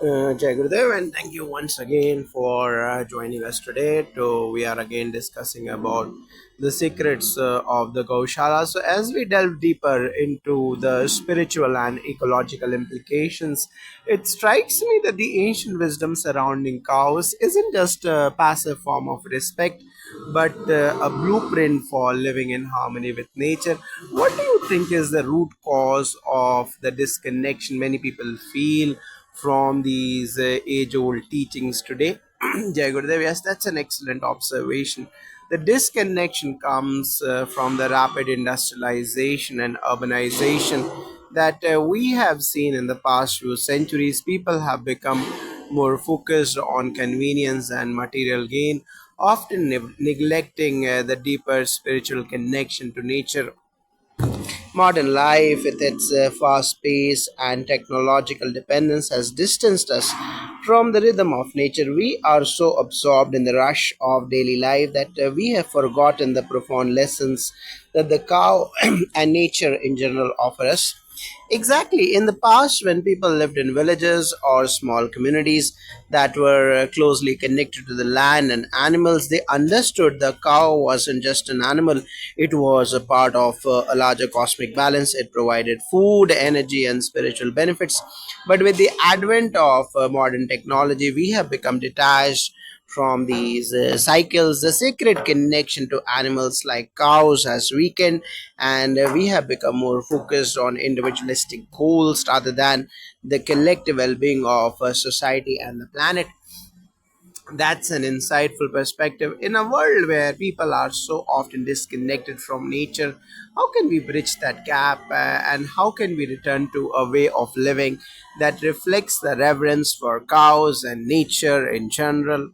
Jai Gurudev, and thank you once again for joining us today. We are again discussing about the secrets of the Gaushala. So, as we delve deeper into the spiritual and ecological implications, it strikes me that the ancient wisdom surrounding cows isn't just a passive form of respect, but a blueprint for living in harmony with nature. What do you think is the root cause of the disconnection many people feel from these age-old teachings today? Jai Gurudev, yes, that's an excellent observation. The disconnection comes from the rapid industrialization and urbanization that we have seen in the past few centuries. People have become more focused on convenience and material gain, often neglecting the deeper spiritual connection to nature. Modern life, with its fast pace and technological dependence, has distanced us from the rhythm of nature. We are so absorbed in the rush of daily life that we have forgotten the profound lessons that the cow and nature in general offer us. Exactly. In the past, when people lived in villages or small communities that were closely connected to the land and animals, they understood the cow wasn't just an animal, it was a part of a larger cosmic balance. It provided food, energy, and spiritual benefits. But with the advent of modern technology, we have become detached from these cycles. The sacred connection to animals like cows has weakened, and we have become more focused on individualistic goals rather than the collective well being of society and the planet. That's an insightful perspective. In a world where people are so often disconnected from nature, how can we bridge that gap and how can we return to a way of living that reflects the reverence for cows and nature in general?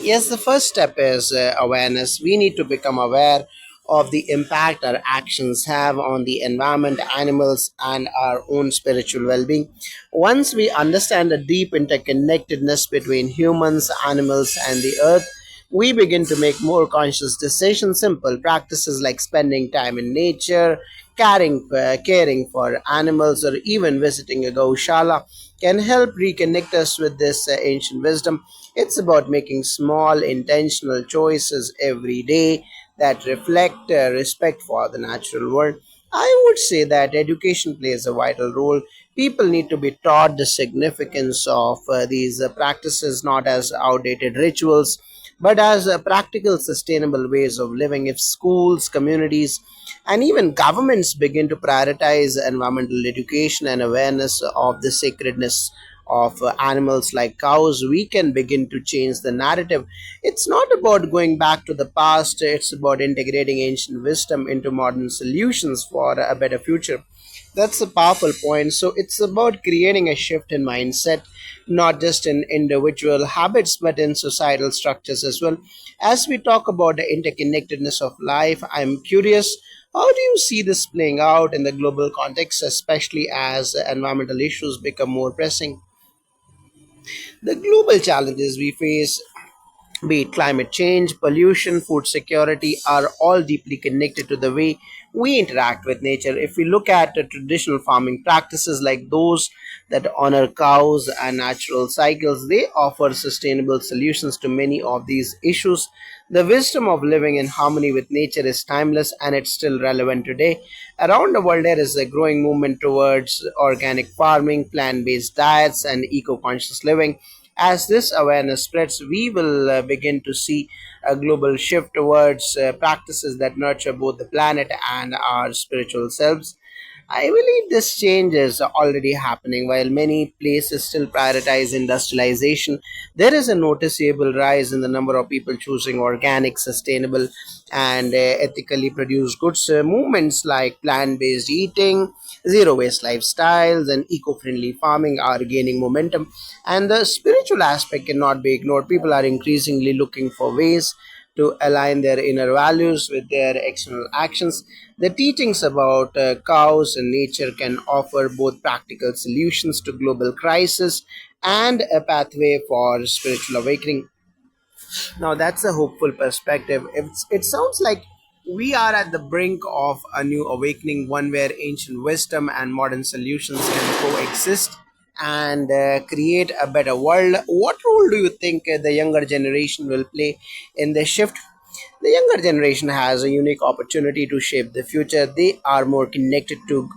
Yes, the first step is awareness. We need to become aware of the impact our actions have on the environment, animals, and our own spiritual well being. Once we understand the deep interconnectedness between humans, animals, and the earth, we begin to make more conscious decisions. Simple practices like spending time in nature, caring for animals, or even visiting a Gaushala can help reconnect us with this ancient wisdom. It's about making small, intentional choices every day that reflect respect for the natural world. I would say that education plays a vital role. People need to be taught the significance of these practices not as outdated rituals but as practical, sustainable ways of living. If schools, communities, and even governments begin to prioritize environmental education and awareness of the sacredness of animals like cows, we can begin to change the narrative. It's not about going back to the past, it's about integrating ancient wisdom into modern solutions for a better future. That's a powerful point. So it's about creating a shift in mindset, not just in individual habits, but in societal structures as well. As we talk about the interconnectedness of life, I'm curious, how do you see this playing out in the global context, especially as environmental issues become more pressing? The global challenges we face, be it climate change, pollution, food security, are all deeply connected to the way we interact with nature. If we look at the traditional farming practices like those that honor cows and natural cycles, they offer sustainable solutions to many of these issues. The wisdom of living in harmony with nature is timeless and it's still relevant today. Around the world, there is a growing movement towards organic farming, plant based diets, and eco conscious living. As this awareness spreads, we will begin to see a global shift towards practices that nurture both the planet and our spiritual selves. I believe this change is already happening. While many places still prioritize industrialization, there is a noticeable rise in the number of people choosing organic, sustainable, and ethically produced goods. Movements like plant based eating, zero waste lifestyles, and eco friendly farming are gaining momentum. And the spiritual aspect cannot be ignored. People are increasingly looking for ways to align their inner values with their external actions. The teachings about cows and nature can offer both practical solutions to global crisis and a pathway for spiritual awakening. Now, that's a hopeful perspective. It sounds like we are at the brink of a new awakening, one where ancient wisdom and modern solutions can coexist. and create a better world. What role do you think the younger generation will play in this shift? The younger generation has a unique opportunity to shape the future. They are more connected to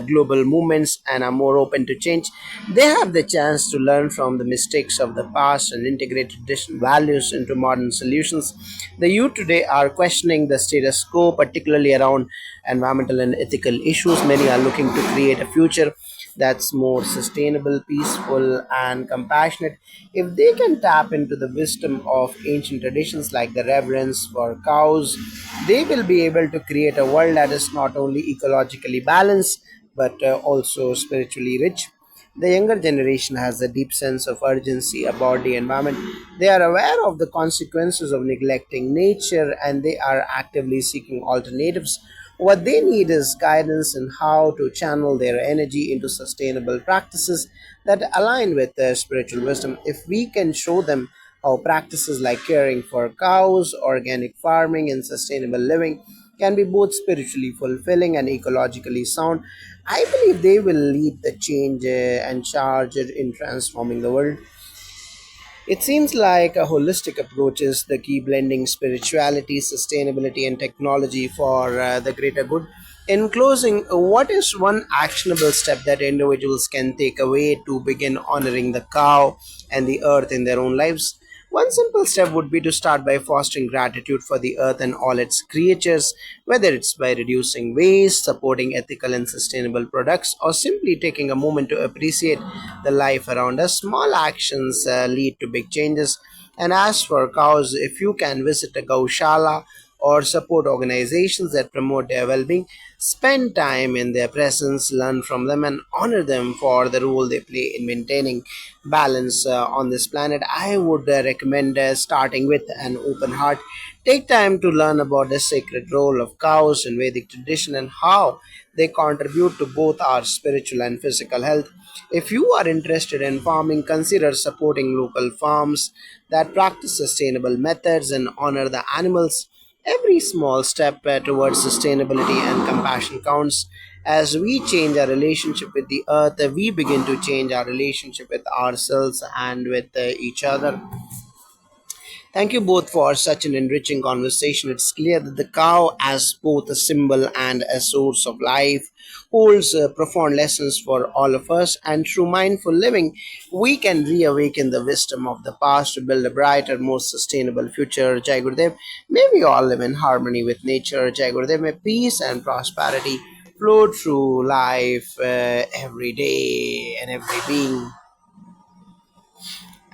global movements and are more open to change. They have the chance to learn from the mistakes of the past and integrate traditional values into modern solutions. The youth today are questioning the status quo, particularly around environmental and ethical issues. Many are looking to create a future that's more sustainable, peaceful, and compassionate. If they can tap into the wisdom of ancient traditions like the reverence for cows, they will be able to create a world that is not only ecologically balanced but also spiritually rich. The younger generation has a deep sense of urgency about the environment. They are aware of the consequences of neglecting nature and they are actively seeking alternatives. What they need is guidance in how to channel their energy into sustainable practices that align with their spiritual wisdom. If we can show them how practices like caring for cows, organic farming, and sustainable living can be both spiritually fulfilling and ecologically sound, I believe they will lead the change and charge in transforming the world. It seems like a holistic approach is the key, blending spirituality, sustainability, and technology for the greater good. In closing, what is one actionable step that individuals can take away to begin honoring the cow and the earth in their own lives? One simple step would be to start by fostering gratitude for the earth and all its creatures, whether it's by reducing waste, supporting ethical and sustainable products, or simply taking a moment to appreciate the life around us. Small actions lead to big changes. And as for cows, if you can visit a Gaushala or support organizations that promote their well being, spend time in their presence, learn from them, and honor them for the role they play in maintaining balance on this planet. I would recommend starting with an open heart. Take time to learn about the sacred role of cows in Vedic tradition and how they contribute to both our spiritual and physical health. If you are interested in farming, consider supporting local farms that practice sustainable methods and honor the animals. Every small step towards sustainability and compassion counts. As we change our relationship with the earth, we begin to change our relationship with ourselves and with each other. Thank you both for such an enriching conversation. It's clear that the cow, as both a symbol and a source of life, holds profound lessons for all of us. And through mindful living, we can reawaken the wisdom of the past to build a brighter, more sustainable future. Jai Gurudev. May we all live in harmony with nature. Jai Gurudev. May peace and prosperity flow through life every day and every being.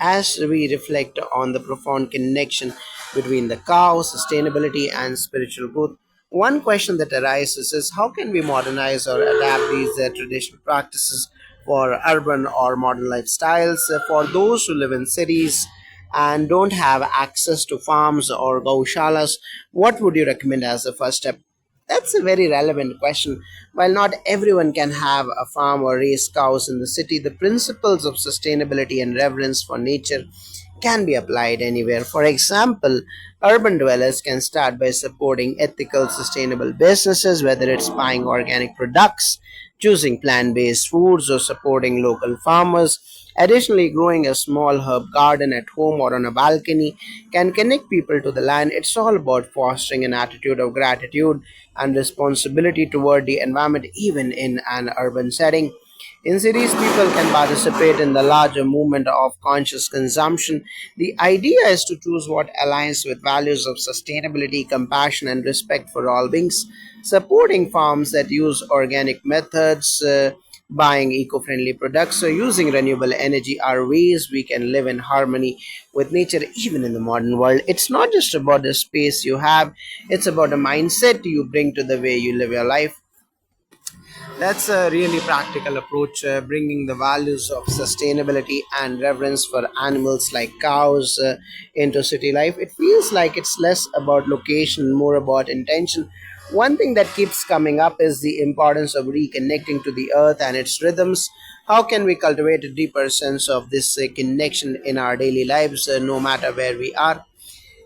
As we reflect on the profound connection between the cow, sustainability, and spiritual growth, one question that arises is how can we modernize or adapt these traditional practices for urban or modern lifestyles? For those who live in cities and don't have access to farms or gaushalas, what would you recommend as the first step? That's a very relevant question. While not everyone can have a farm or raise cows in the city, the principles of sustainability and reverence for nature can be applied anywhere. For example, urban dwellers can start by supporting ethical, sustainable businesses, whether it's buying organic products, choosing plant based foods, or supporting local farmers. Additionally, growing a small herb garden at home or on a balcony can connect people to the land. It's all about fostering an attitude of gratitude and responsibility toward the environment, even in an urban setting. In cities, people can participate in the larger movement of conscious consumption. The idea is to choose what aligns with values of sustainability, compassion, and respect for all beings. Supporting farms that use organic methods, buying eco friendly products, or using renewable energy are ways we can live in harmony with nature even in the modern world. It's not just about the space you have, it's about the mindset you bring to the way you live your life. That's a really practical approach, bringing the values of sustainability and reverence for animals like cows into city life. It feels like it's less about location, more about intention. One thing that keeps coming up is the importance of reconnecting to the earth and its rhythms. How can we cultivate a deeper sense of this connection in our daily lives, no matter where we are?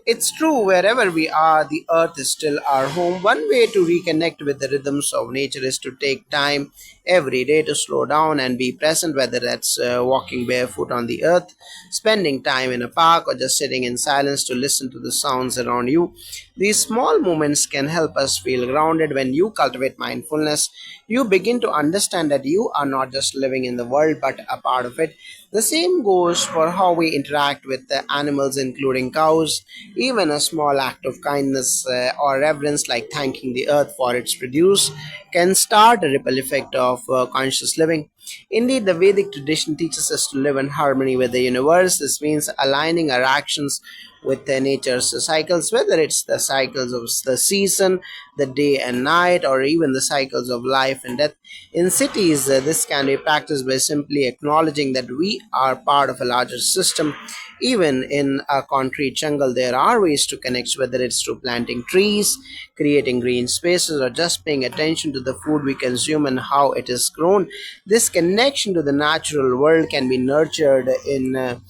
It's true, wherever we are, the earth is still our home. One way to reconnect with the rhythms of nature is to take time every day to slow down and be present, whether that's walking barefoot on the earth, spending time in a park, or just sitting in silence to listen to the sounds around you. These small moments can help us feel grounded. When you cultivate mindfulness, you begin to understand that you are not just living in the world but a part of it. The same goes for how we interact with the animals, including cows. Even a small act of kindness or reverence, like thanking the earth for its produce, can start a ripple effect of conscious living. Indeed, the Vedic tradition teaches us to live in harmony with the universe. This means aligning our actions with the nature's cycles, whether it's the cycles of the season, the day and night, or even the cycles of life and death. In cities, this can be practiced by simply acknowledging that we are part of a larger system. Even in a concrete jungle, there are ways to connect, whether it's through planting trees, creating green spaces, or just paying attention to the food we consume and how it is grown. This connection to the natural world can be nurtured in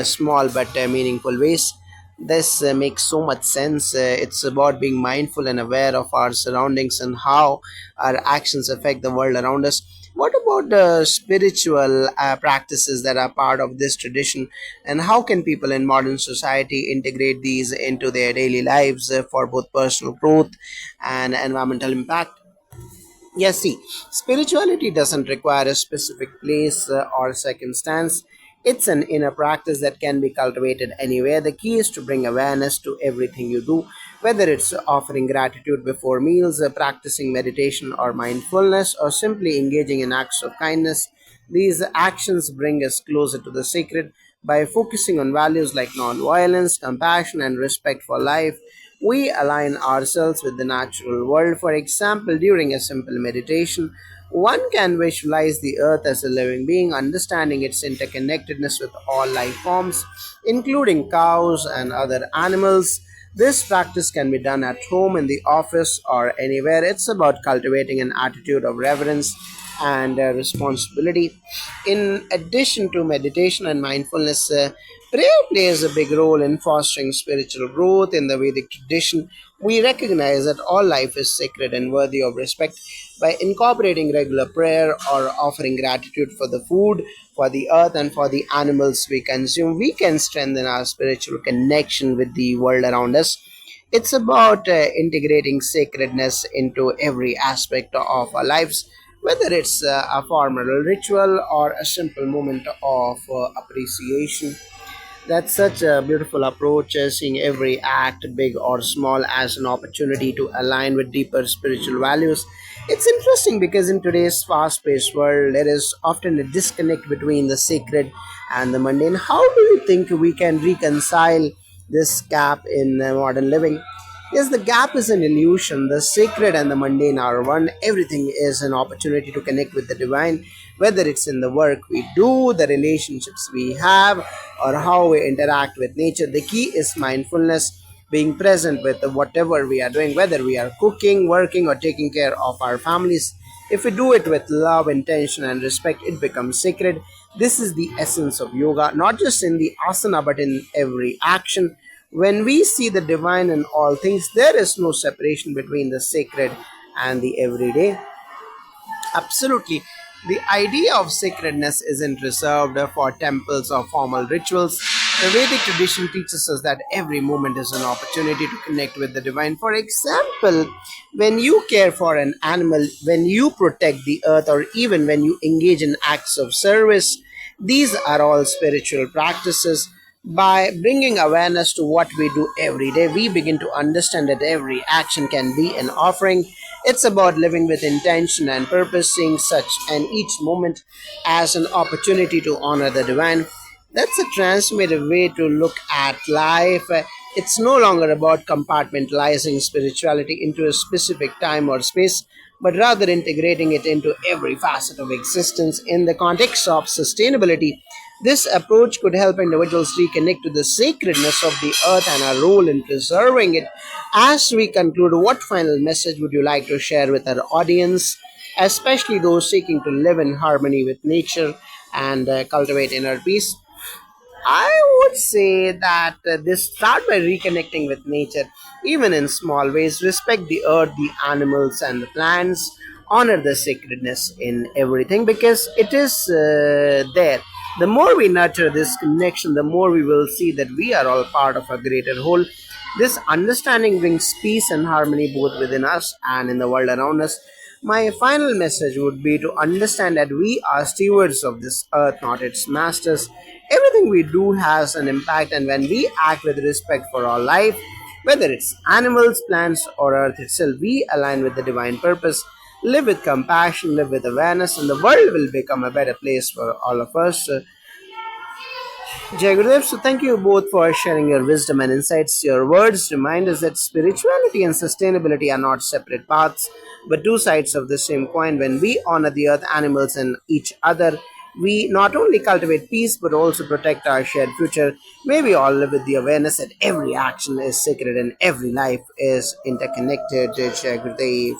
small but meaningful ways. This makes so much sense. It's about being mindful and aware of our surroundings and how our actions affect the world around us. What about the spiritual practices that are part of this tradition, and how can people in modern society integrate these into their daily lives for both personal growth and environmental impact? Yes, see, spirituality doesn't require a specific place or circumstance. It's an inner practice that can be cultivated anywhere. The key is to bring awareness to everything you do, whether it's offering gratitude before meals, practicing meditation or mindfulness, or simply engaging in acts of kindness. These actions bring us closer to the sacred. By focusing on values like nonviolence, compassion, and respect for life, we align ourselves with the natural world. For example, during a simple meditation, one can visualize the earth as a living being, understanding its interconnectedness with all life forms, including cows and other animals. This practice can be done at home, in the office, or anywhere. It's about cultivating an attitude of reverence and responsibility. In addition to meditation and mindfulness, prayer plays a big role in fostering spiritual growth. In the Vedic tradition, we recognize that all life is sacred and worthy of respect. By incorporating regular prayer or offering gratitude for the food, for the earth, and for the animals we consume, we can strengthen our spiritual connection with the world around us. It's about integrating sacredness into every aspect of our lives, whether it's a formal ritual or a simple moment of appreciation. That's such a beautiful approach, seeing every act, big or small, as an opportunity to align with deeper spiritual values. It's interesting because in today's fast paced world, there is often a disconnect between the sacred and the mundane. How do you think we can reconcile this gap in modern living? Yes, the gap is an illusion. The sacred and the mundane are one. Everything is an opportunity to connect with the divine, whether it's in the work we do, the relationships we have, or how we interact with nature. The key is mindfulness, being present with whatever we are doing, whether we are cooking, working, or taking care of our families. If we do it with love, intention, and respect, it becomes sacred. This is the essence of yoga, not just in the asana, but in every action. When we see the divine in all things, there is no separation between the sacred and the everyday. Absolutely. The idea of sacredness isn't reserved for temples or formal rituals. The Vedic tradition teaches us that every moment is an opportunity to connect with the divine. For example, when you care for an animal, when you protect the earth, or even when you engage in acts of service, these are all spiritual practices. By bringing awareness to what we do every day, we begin to understand that every action can be an offering. It's about living with intention and purpose, seeing such and each moment as an opportunity to honor the divine. That's a transformative way to look at life. It's no longer about compartmentalizing spirituality into a specific time or space, but rather integrating it into every facet of existence. In the context of sustainability, this approach could help individuals reconnect to the sacredness of the earth and our role in preserving it. As we conclude, what final message would you like to share with our audience, especially those seeking to live in harmony with nature and cultivate inner peace? I would say that this start by reconnecting with nature, even in small ways. Respect the earth, the animals, and the plants. Honor the sacredness in everything because it is there. The more we nurture this connection, the more we will see that we are all part of a greater whole. This understanding brings peace and harmony both within us and in the world around us. My final message would be to understand that we are stewards of this earth, not its masters. Everything we do has an impact, and when we act with respect for our life, whether it's animals, plants, or earth itself, we align with the divine purpose. Live with compassion, live with awareness, and the world will become a better place for all of us. Jai Gurudev, so thank you both for sharing your wisdom and insights. Your words remind us that spirituality and sustainability are not separate paths, but two sides of the same coin. When we honor the earth, animals, and each other, we not only cultivate peace but also protect our shared future. May we all live with the awareness that every action is sacred and every life is interconnected. Jai Gurudev.